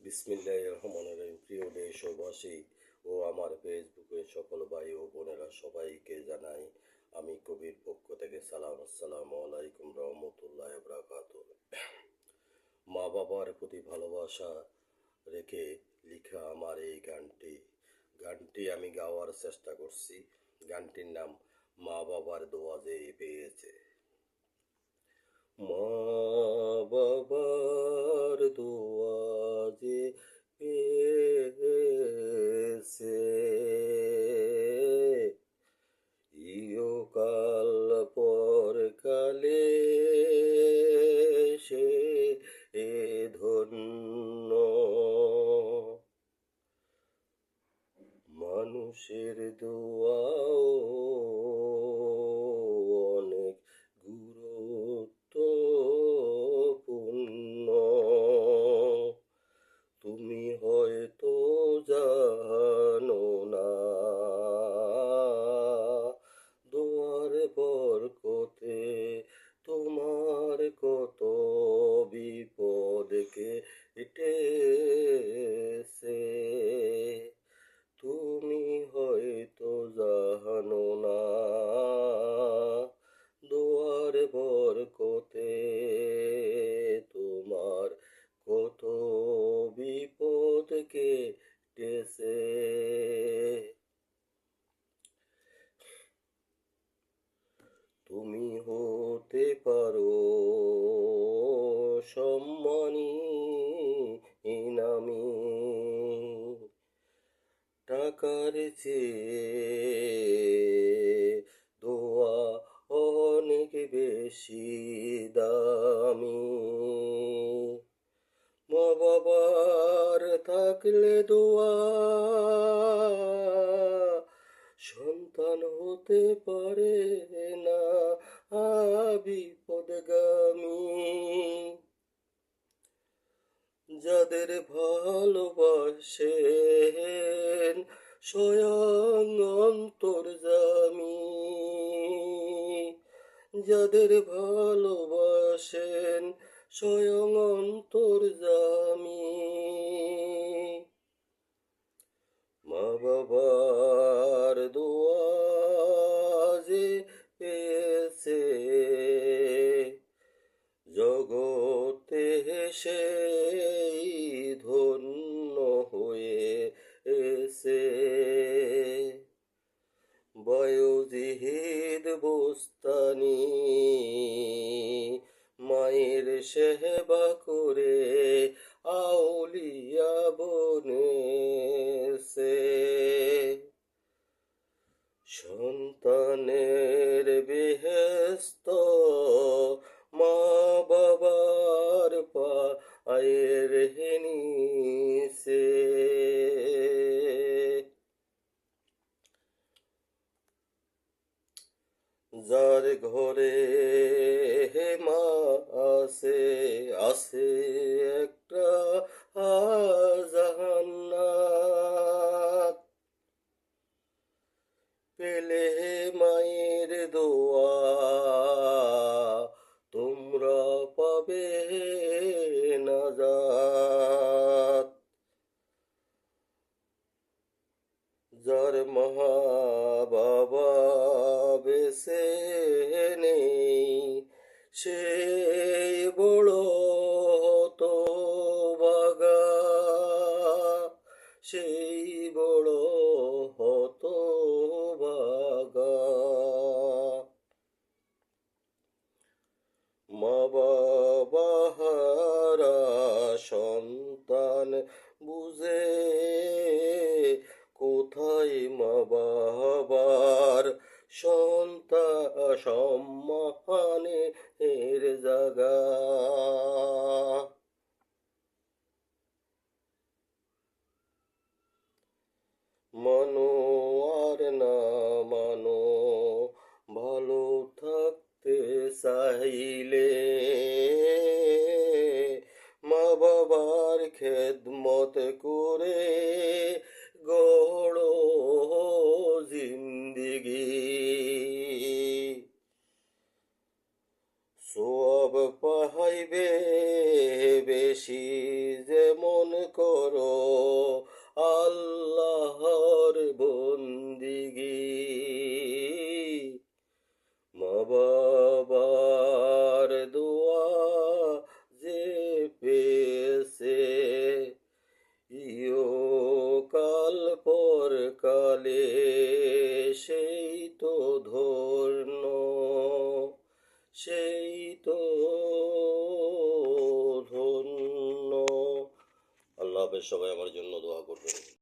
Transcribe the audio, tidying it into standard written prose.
বিসমিল্লাহির রহমানির রহিম। প্রিয় দেশবাসী ও আমার ফেসবুকের সকল ভাই ও বোনেরা, সবাইকে জানাই আমি কবির পক্ষ থেকে সালাম। আসসালামু আলাইকুম রহমতুল্লাহ বারাকাতুহ। মা বাবার প্রতি ভালোবাসা রেখে লেখা আমার এই গানটি আমি গাওয়ার চেষ্টা করছি। গানটির নাম মা বাবার দোয়া যে পেয়েছে। মা বাবার দোয়া যে পেয়েছে, ইহকাল পরকালে সে ধন্য। মানুষের দোয়াও অনেক গুরুত্বপূর্ণ। তুমি হয়তো জানো না, দোয়ার বরকতে তোমার কত বিপদ কেটেছে। তুমি হয়তো জানো না, দোয়ার বরকতে তোমার কত বিপদ কেটেছে। তুমি হতে পারো সম্মানী নামী, টাকার চেয়ে দোয়া অনেক বেশি দামি। মা বাবার থাকলে দোয়া সন্তান হতে পারে না বিপদগামী। যাদের ভালোবাসেন স্বয়ং অন্তর্যামী, যাদের ভালোবাসেন স্বয়ং অন্তর্যামী। মা বাবার দোয়া যে পেয়েছে, জগতে সেই ধন্য হয়েছে। বায়ুজিহিদ বুস্তানি মায়ের সেবা করে আউলিয়া বনেছে। সন্তানের বেহেস্ত মা বাবার পায়ের নিচে। যার ঘরে মা আছে একটা জান্নাত। পেলে মায়ের দোয়া তোমরা পাবে নাজাত। যার মা বাবা বেঁচে নেই, সেই বড় হতভাগা, সেই বড় হতভাগা। মা বাবা হারা সন্তান বুঝে কোথায় মা বাবার সম্মানের জায়গা। মানো আর না মানো, ভালো থাকতে চাইলে মা বাবার খেদমত করে গড়ো জিন্দিগি। সওয়াব পাইবে বেশি যেমন কর পারে সেই তো ধন্য, সেই তো ধন্য। আল্লাহ হাফেজ, সবাই আমার জন্য দোয়া করবেন।